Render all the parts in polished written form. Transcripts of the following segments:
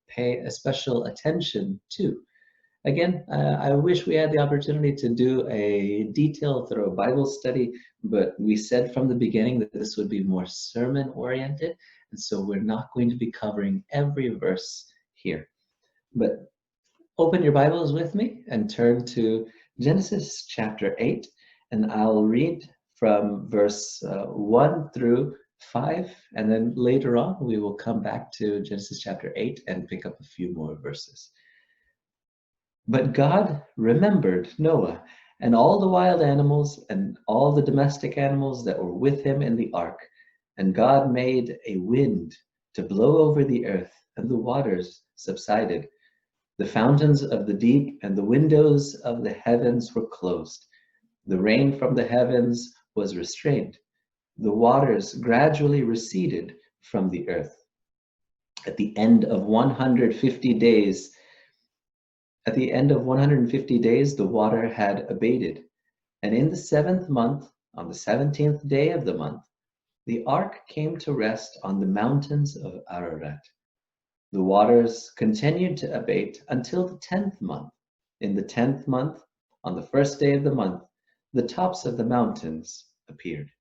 pay a special attention to. Again, I wish we had the opportunity to do a detailed, thorough Bible study, but we said from the beginning that this would be more sermon-oriented, and so we're not going to be covering every verse here. But open your Bibles with me and turn to Genesis chapter 8, and I'll read from verse 1 through 5, and then later on we will come back to Genesis chapter 8 and pick up a few more verses. But God remembered Noah and all the wild animals and all the domestic animals that were with him in the ark. And God made a wind to blow over the earth, and the waters subsided. The fountains of the deep and the windows of the heavens were closed. The rain from the heavens was restrained. The waters gradually receded from the earth. At the end of 150 days, the water had abated. And in the 7th month, on the 17th day of the month, the ark came to rest on the mountains of Ararat. The waters continued to abate until the 10th month. In the 10th month, on the 1st day of the month, the tops of the mountains appeared.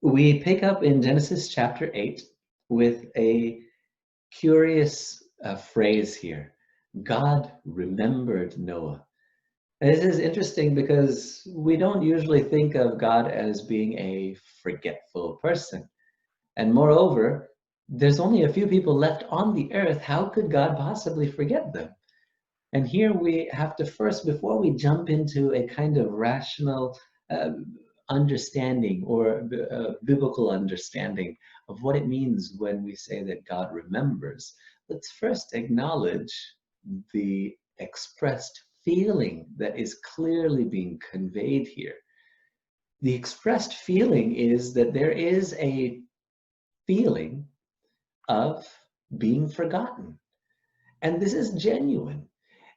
We pick up in Genesis chapter 8 with a curious phrase here. God remembered Noah. This is interesting because we don't usually think of God as being a forgetful person. And moreover, there's only a few people left on the earth. How could God possibly forget them? And here we have to first, before we jump into a kind of rational understanding or biblical understanding of what it means when we say that God remembers, let's first acknowledge the expressed feeling that is clearly being conveyed here. The expressed feeling is that there is a feeling of being forgotten. And this is genuine.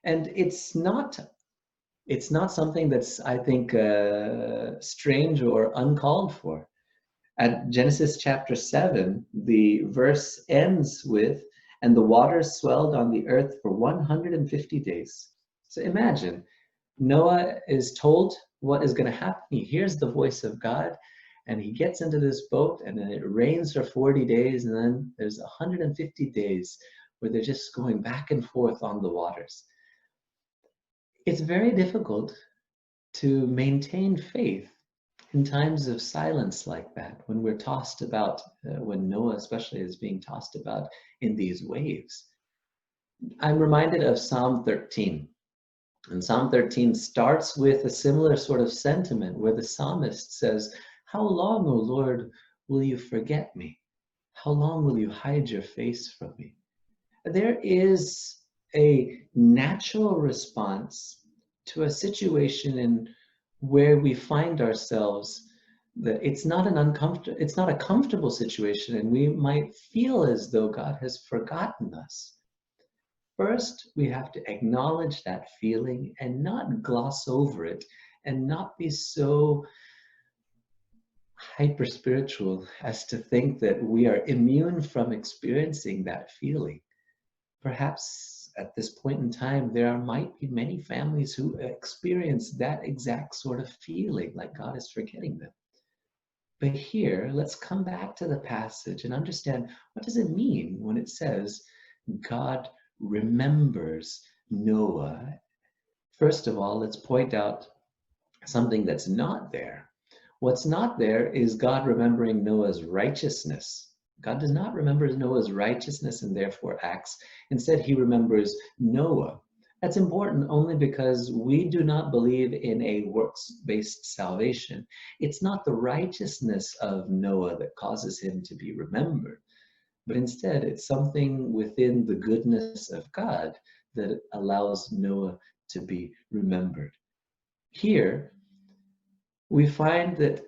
And it's not something that's, I think, strange or uncalled for. At Genesis chapter 7, the verse ends with, and the waters swelled on the earth for 150 days. So imagine, Noah is told what is going to happen. He hears the voice of God, and he gets into this boat, and then it rains for 40 days, and then there's 150 days where they're just going back and forth on the waters. It's very difficult to maintain faith in times of silence like that, when we're tossed about, when Noah especially is being tossed about in these waves. I'm reminded of Psalm 13. And Psalm 13 starts with a similar sort of sentiment where the psalmist says, "How long, O Lord, will you forget me? How long will you hide your face from me?" There is a natural response to a situation in where we find ourselves, that it's not a comfortable situation, and we might feel as though God has forgotten us. First, we have to acknowledge that feeling and not gloss over it, and not be so hyper spiritual as to think that we are immune from experiencing that feeling. Perhaps at this point in time, there might be many families who experience that exact sort of feeling, like God is forgetting them. But here, let's come back to the passage and understand, what does it mean when it says God remembers Noah? First of all, let's point out something that's not there. What's not there is God remembering Noah's righteousness. God does not remember Noah's righteousness and therefore acts. Instead, he remembers Noah. That's important only because we do not believe in a works-based salvation. It's not the righteousness of Noah that causes him to be remembered, but instead it's something within the goodness of God that allows Noah to be remembered. Here, we find that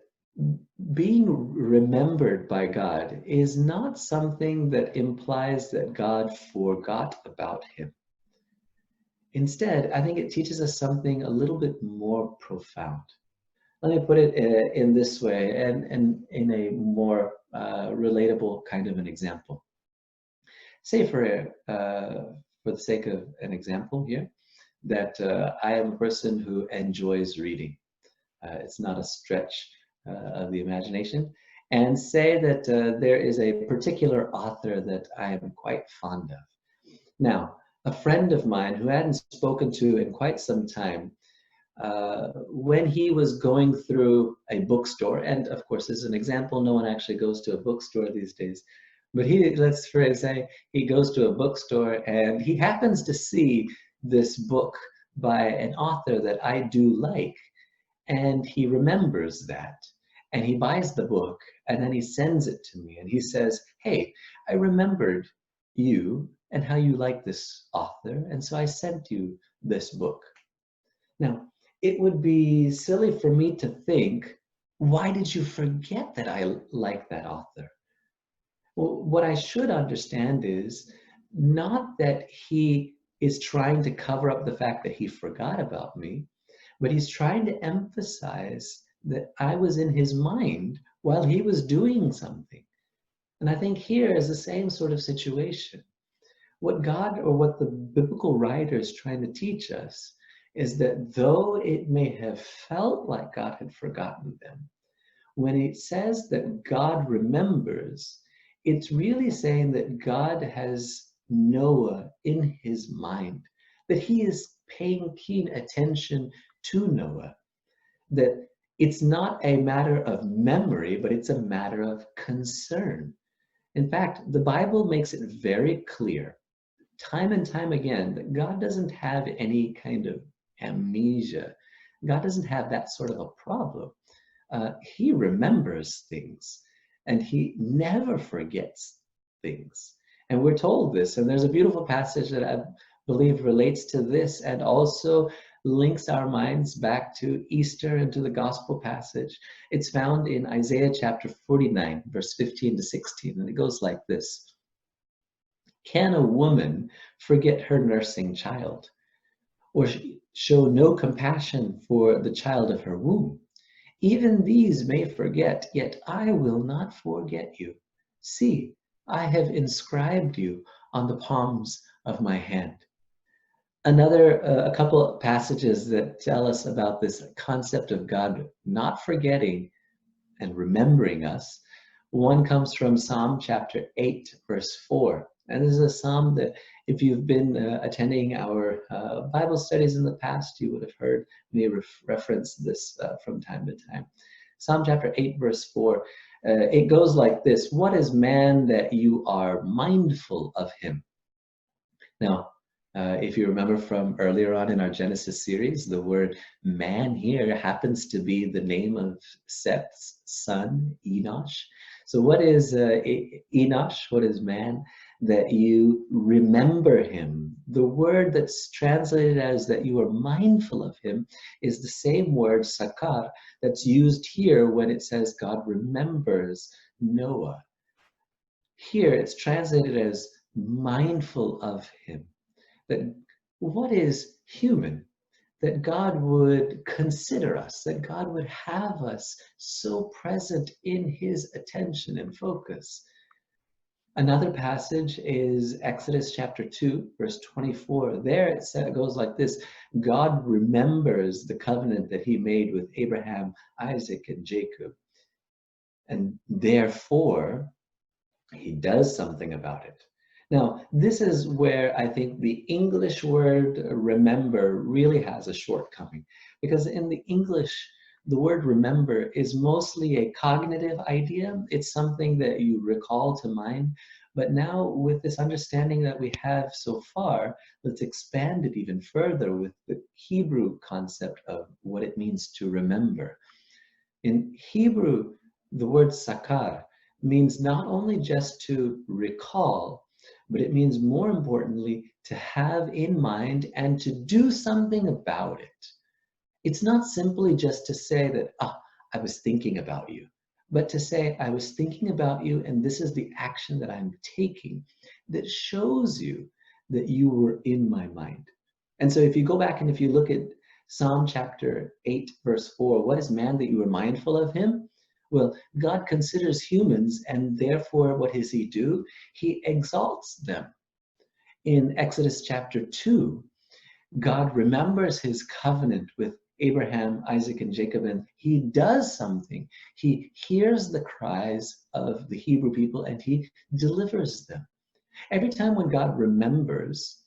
being remembered by God is not something that implies that God forgot about him. Instead, I think it teaches us something a little bit more profound. Let me put it in this way, and in a more relatable kind of an example. Say for the sake of an example here, that I am a person who enjoys reading. It's not a stretch of the imagination. And say that there is a particular author that I am quite fond of. Now, a friend of mine who I hadn't spoken to in quite some time, when he was going through a bookstore, and of course, this is an example, no one actually goes to a bookstore these days, but let's say, he goes to a bookstore and he happens to see this book by an author that I do like, and he remembers that. And he buys the book and then he sends it to me and he says, "Hey, I remembered you and how you like this author, and so I sent you this book." Now, it would be silly for me to think, why did you forget that I like that author? Well, what I should understand is not that he is trying to cover up the fact that he forgot about me, but he's trying to emphasize that I was in his mind while he was doing something. And I think here is the same sort of situation. What God, or what the biblical writer is trying to teach us, is that though it may have felt like God had forgotten them, when it says that God remembers, it's really saying that God has Noah in his mind, that he is paying keen attention to Noah, that it's not a matter of memory, but it's a matter of concern. In fact, the Bible makes it very clear, time and time again, that God doesn't have any kind of amnesia. God doesn't have that sort of a problem. He remembers things and he never forgets things. And we're told this, and there's a beautiful passage that I believe relates to this and also links our minds back to Easter and to the gospel passage. It's found in Isaiah chapter 49, verse 15 to 16, and it goes like this. "Can a woman forget her nursing child, or show no compassion for the child of her womb? Even these may forget, yet I will not forget you. See, I have inscribed you on the palms of my hand." A couple of passages that tell us about this concept of God not forgetting and remembering us. One comes from Psalm chapter 8, verse 4. And this is a psalm that if you've been attending our Bible studies in the past, you would have heard me reference this from time to time. Psalm chapter 8, verse 4, it goes like this: "What is man that you are mindful of him?" Now, if you remember from earlier on in our Genesis series, the word man here happens to be the name of Seth's son, Enosh. So what is Enosh? What is man? That you remember him. The word that's translated as that you are mindful of him is the same word, sakar, that's used here when it says God remembers Noah. Here it's translated as mindful of him. That what is human? That God would consider us, that God would have us so present in his attention and focus. Another passage is Exodus chapter 2, verse 24. There it goes like this: "God remembers the covenant that he made with Abraham, Isaac, and Jacob, and therefore he does something about it." Now, this is where I think the English word remember really has a shortcoming, because in the English, the word remember is mostly a cognitive idea. It's something that you recall to mind. But now with this understanding that we have so far, let's expand it even further with the Hebrew concept of what it means to remember. In Hebrew, the word sakar means not only just to recall, but it means more importantly to have in mind and to do something about it. It's not simply just to say that, I was thinking about you, but to say, I was thinking about you and this is the action that I'm taking that shows you that you were in my mind. And so if you go back and if you look at Psalm chapter 8, verse 4, what is man that you are mindful of him? Well, God considers humans, and therefore, what does he do? He exalts them. In Exodus chapter 2, God remembers his covenant with Abraham, Isaac, and Jacob, and he does something. He hears the cries of the Hebrew people and he delivers them. Every time when God remembers,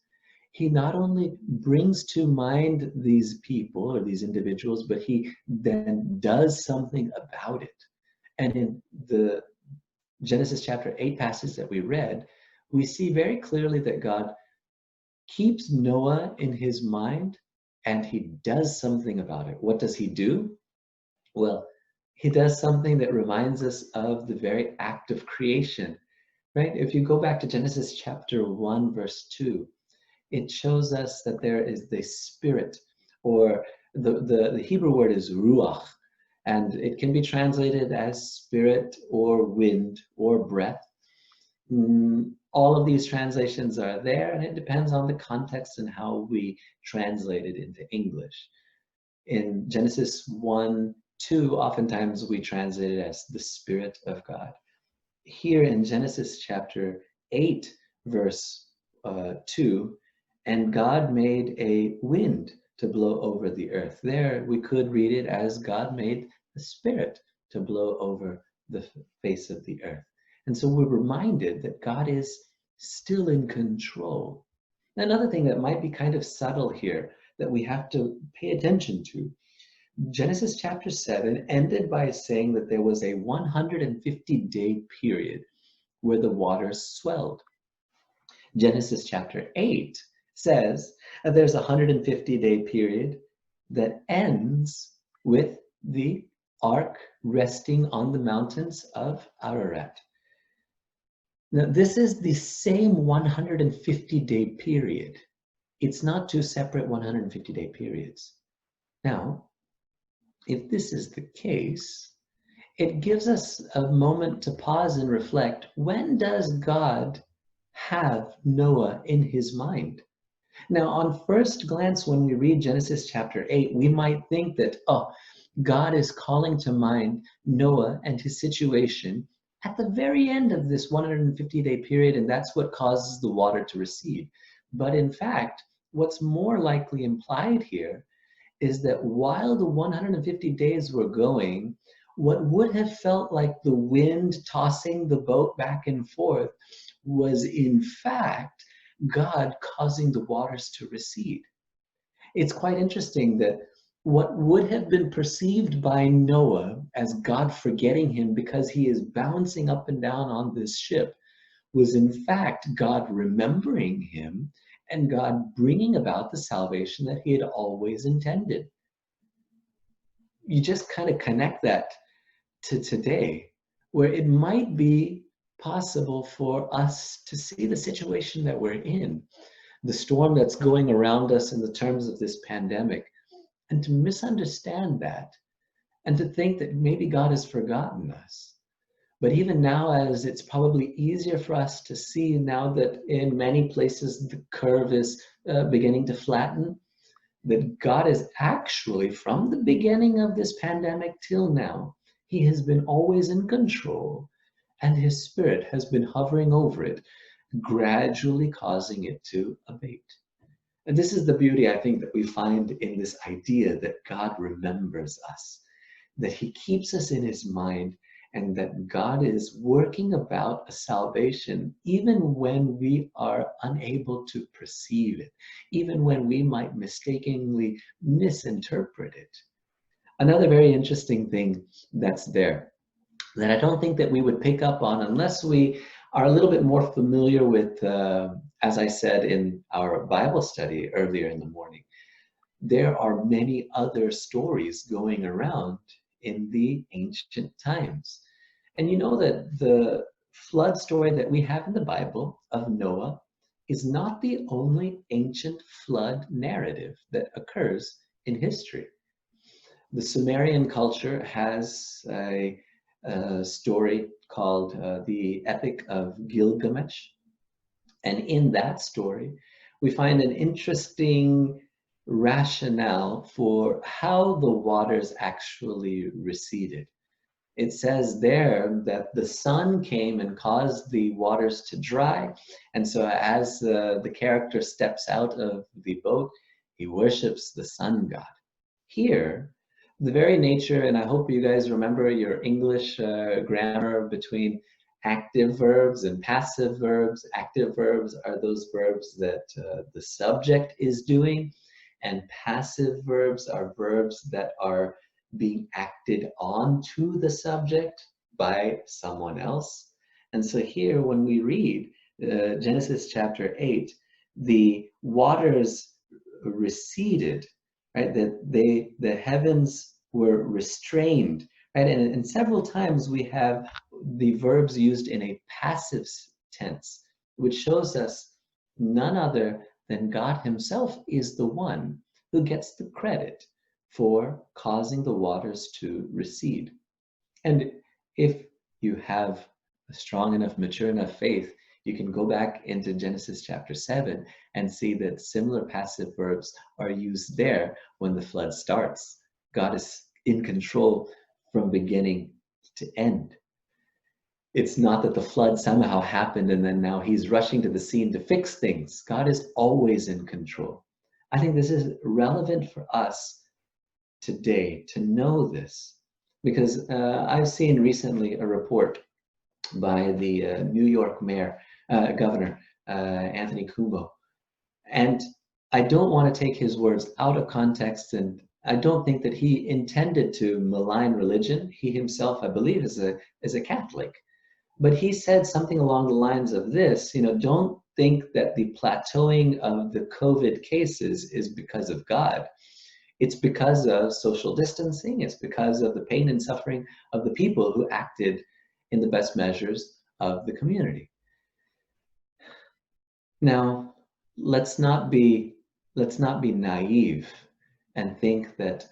he not only brings to mind these people or these individuals, but he then does something about it. And in the Genesis chapter 8 passage that we read, we see very clearly that God keeps Noah in his mind and he does something about it. What does he do? Well, he does something that reminds us of the very act of creation, right? If you go back to Genesis chapter 1, verse 2, it shows us that there is the spirit, or the Hebrew word is ruach, and it can be translated as spirit or wind or breath. All of these translations are there, and it depends on the context and how we translate it into English. In Genesis 1, 2, oftentimes we translate it as the Spirit of God. Here in Genesis chapter 8, verse 2, and God made a wind to blow over the earth. There we could read it as God made the Spirit to blow over the face of the earth. And so we're reminded that God is still in control. Another thing that might be kind of subtle here that we have to pay attention to, Genesis chapter 7 ended by saying that there was a 150-day period where the waters swelled. Genesis chapter 8 says that there's a 150-day period that ends with the ark resting on the mountains of Ararat. Now, this is the same 150-day period. It's not two separate 150-day periods. Now, if this is the case, it gives us a moment to pause and reflect. When does God have Noah in his mind? Now, on first glance, when we read Genesis chapter 8, we might think that, oh, God is calling to mind Noah and his situation at the very end of this 150-day period, and that's what causes the water to recede. But in fact, what's more likely implied here is that while the 150 days were going, what would have felt like the wind tossing the boat back and forth was in fact God causing the waters to recede. It's quite interesting that what would have been perceived by Noah as God forgetting him because he is bouncing up and down on this ship was in fact God remembering him and God bringing about the salvation that he had always intended. You just kind of connect that to today, where it might be possible for us to see the situation that we're in, the storm that's going around us in the terms of this pandemic, and to misunderstand that, and to think that maybe God has forgotten us. But even now, as it's probably easier for us to see now that in many places the curve is beginning to flatten, that God is actually, from the beginning of this pandemic till now, he has been always in control, and his spirit has been hovering over it, gradually causing it to abate. And this is the beauty, I think, that we find in this idea that God remembers us, that he keeps us in his mind, and that God is working about a salvation even when we are unable to perceive it, even when we might mistakenly misinterpret it. Another very interesting thing that's there that I don't think that we would pick up on unless we are a little bit more familiar with, as I said in our Bible study earlier in the morning, there are many other stories going around in the ancient times. And you know that the flood story that we have in the Bible of Noah is not the only ancient flood narrative that occurs in history. The Sumerian culture has a story called the Epic of Gilgamesh. And in that story, we find an interesting rationale for how the waters actually receded. it says there that the sun came and caused the waters to dry. And so as the character steps out of the boat, he worships the sun god. Here, the very nature, and I hope you guys remember your English grammar between active verbs and passive verbs. Active verbs are those verbs that the subject is doing, and passive verbs are verbs that are being acted on to the subject by someone else. And so here, when we read Genesis chapter 8, the waters receded, right? That the heavens were restrained, right? And several times we have the verbs used in a passive tense, which shows us none other than God himself is the one who gets the credit for causing the waters to recede. And if you have a strong enough, mature enough faith, you can go back into Genesis chapter 7 and see that similar passive verbs are used there when the flood starts. God is in control from beginning to end. It's not that the flood somehow happened and then now he's rushing to the scene to fix things. God is always in control. I think this is relevant for us today to know this, because I've seen recently a report by the New York governor, Anthony Cuomo, and I don't want to take his words out of context, and I don't think that he intended to malign religion. He himself, I believe, is a Catholic, but he said something along the lines of this: don't think that the plateauing of the COVID cases is because of God. It's because of social distancing. It's because of the pain and suffering of the people who acted in the best measures of the community. Now, let's not be naive and think that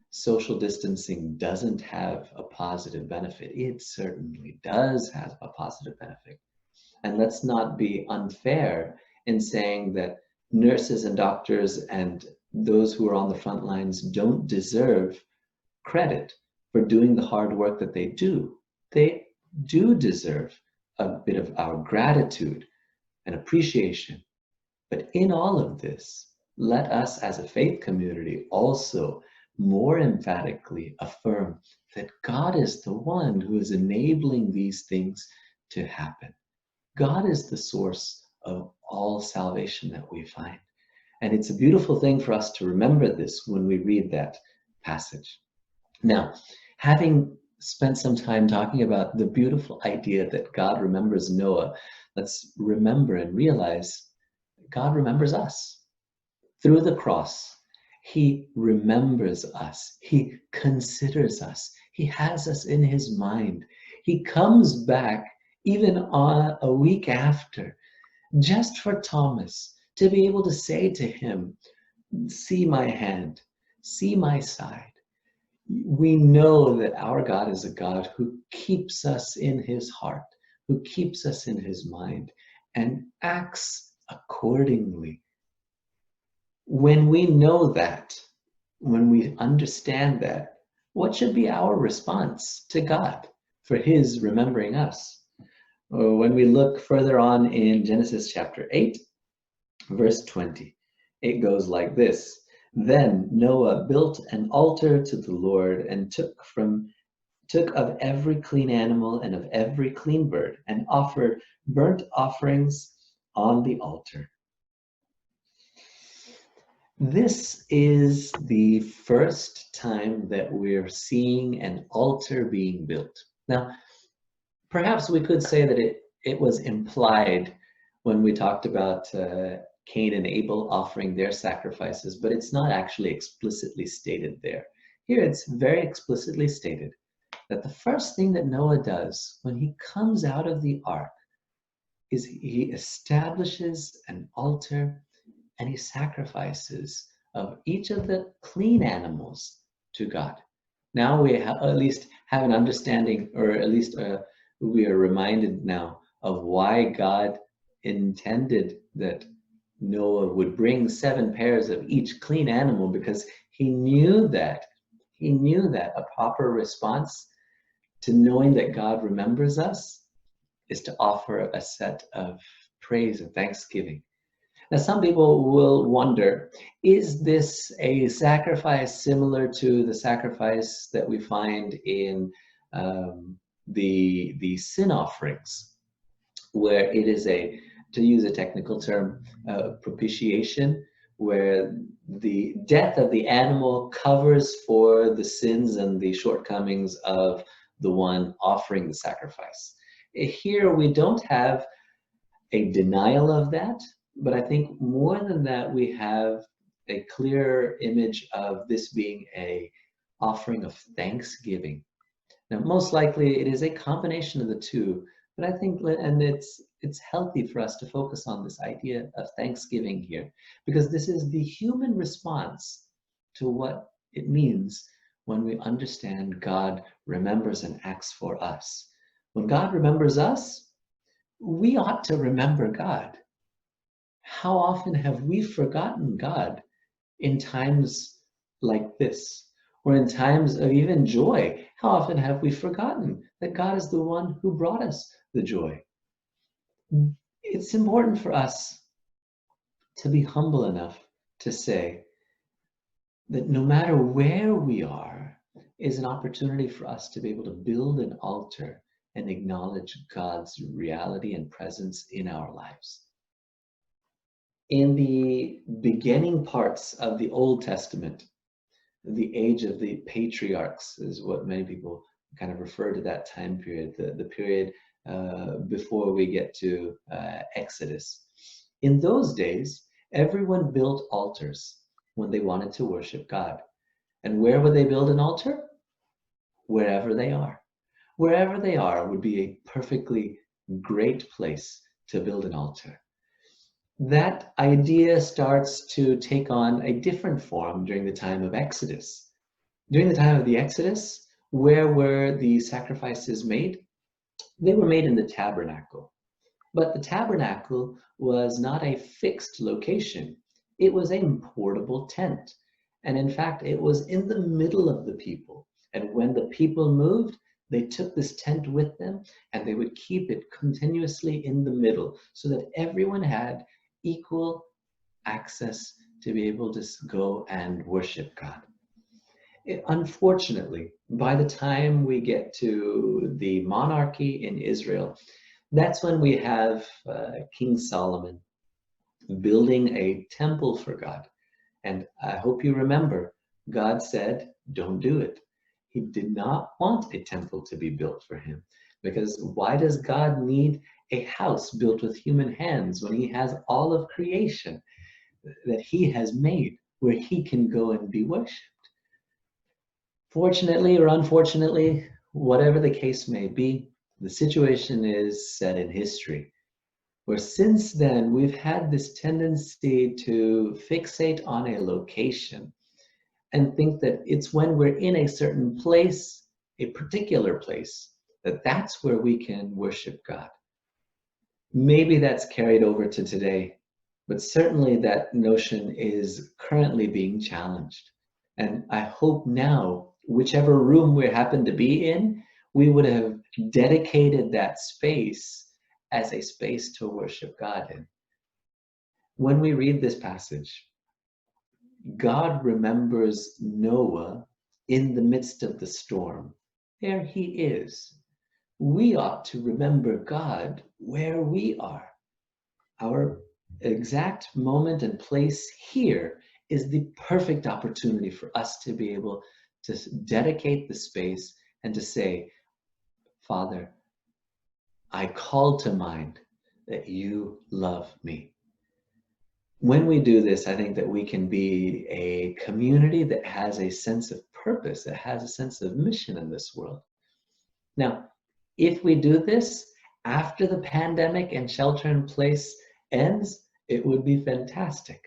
social distancing doesn't have a positive benefit. It certainly does have a positive benefit. And let's not be unfair in saying that nurses and doctors and those who are on the front lines don't deserve credit for doing the hard work that they do. They do deserve a bit of our gratitude and appreciation. But in all of this, let us as a faith community also more emphatically affirm that God is the one who is enabling these things to happen. God is the source of all salvation that we find. And it's a beautiful thing for us to remember this when we read that passage. Now, having spent some time talking about the beautiful idea that God remembers Noah, let's remember and realize God remembers us. Through the cross, he remembers us. He considers us. He has us in his mind. He comes back even on a week after, just for Thomas to be able to say to him, see my hand, see my side. We know that our God is a God who keeps us in his heart, who keeps us in his mind, and acts accordingly. When we know that, when we understand that, what should be our response to God for his remembering us? When we look further on in Genesis chapter 8, verse 20, it goes like this. Then Noah built an altar to the Lord and took of every clean animal and of every clean bird and offered burnt offerings on the altar. This is the first time that we're seeing an altar being built. Now, perhaps we could say that it was implied when we talked about Cain and Abel offering their sacrifices, but it's not actually explicitly stated there. Here it's very explicitly stated that the first thing that Noah does when he comes out of the ark is he establishes an altar and he sacrifices of each of the clean animals to God. Now we at least have an understanding, or at least we are reminded now of why God intended that Noah would bring 7 pairs of each clean animal, because he knew that a proper response to knowing that God remembers us is to offer a set of praise and thanksgiving. Now, some people will wonder, is this a sacrifice similar to the sacrifice that we find in the sin offerings, where it is a, to use a technical term, propitiation, where the death of the animal covers for the sins and the shortcomings of the one offering the sacrifice. Here we don't have a denial of that, but I think more than that, we have a clear image of this being a offering of thanksgiving. Now, most likely it is a combination of the two, but I think, and it's healthy for us to focus on this idea of thanksgiving here, because this is the human response to what it means when we understand God remembers and acts for us. When God remembers us, we ought to remember God. How often have we forgotten God in times like this, or in times of even joy? How often have we forgotten that God is the one who brought us the joy? It's important for us to be humble enough to say that no matter where we are is an opportunity for us to be able to build an altar and acknowledge God's reality and presence in our lives. In the beginning parts of the Old Testament, the age of the patriarchs is what many people kind of refer to that time period, the period before we get to Exodus. In those days, everyone built altars when they wanted to worship God. And where would they build an altar? Wherever they are. Wherever they are would be a perfectly great place to build an altar. That idea starts to take on a different form during the time of Exodus. During the time of the Exodus, where were the sacrifices made? They were made in the tabernacle. But the tabernacle was not a fixed location. It was a portable tent. And in fact, it was in the middle of the people. And when the people moved, they took this tent with them and they would keep it continuously in the middle so that everyone had equal access to be able to go and worship God. Unfortunately, by the time we get to the monarchy in Israel, that's when we have King Solomon building a temple for God. And I hope you remember, God said, don't do it. He did not want a temple to be built for him, because why does God need a house built with human hands when he has all of creation that he has made where he can go and be worshipped? Fortunately or unfortunately, whatever the case may be, the situation is set in history, where since then we've had this tendency to fixate on a location and think that it's when we're in a certain place, a particular place, that that's where we can worship God. Maybe that's carried over to today, but certainly that notion is currently being challenged. And I hope now, whichever room we happen to be in, we would have dedicated that space as a space to worship God in. When we read this passage, God remembers Noah in the midst of the storm. There he is. We ought to remember God where we are. Our exact moment and place here is the perfect opportunity for us to be able to dedicate the space and to say, Father, I call to mind that you love me. When we do this, I think that we can be a community that has a sense of purpose, that has a sense of mission in this world. Now, if we do this after the pandemic and shelter in place ends, it would be fantastic,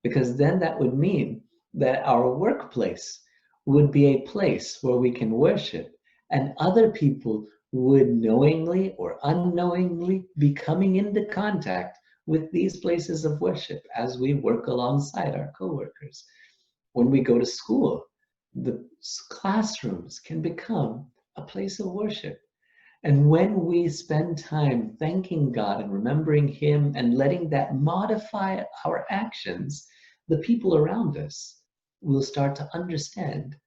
because then that would mean that our workplace would be a place where we can worship, and other people would knowingly or unknowingly be coming into contact with these places of worship as we work alongside our coworkers. When we go to school, the classrooms can become a place of worship. And when we spend time thanking God and remembering Him and letting that modify our actions, the people around us will start to understand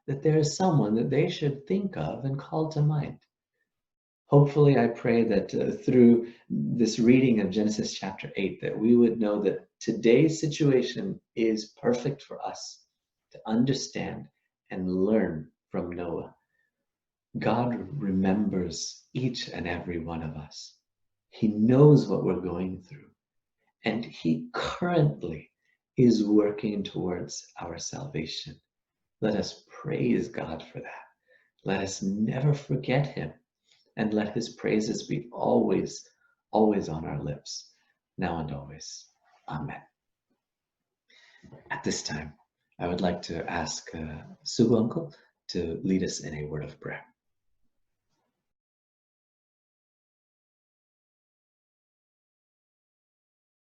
that there is someone that they should think of and call to mind. Hopefully, I pray that through this reading of Genesis chapter 8, that we would know that today's situation is perfect for us to understand and learn from Noah. God remembers each and every one of us. He knows what we're going through, and He currently is working towards our salvation. Let us praise God for that. Let us never forget Him, and let His praises be always, always on our lips, now and always. Amen. At this time, I would like to ask Sugu Uncle to lead us in a word of prayer.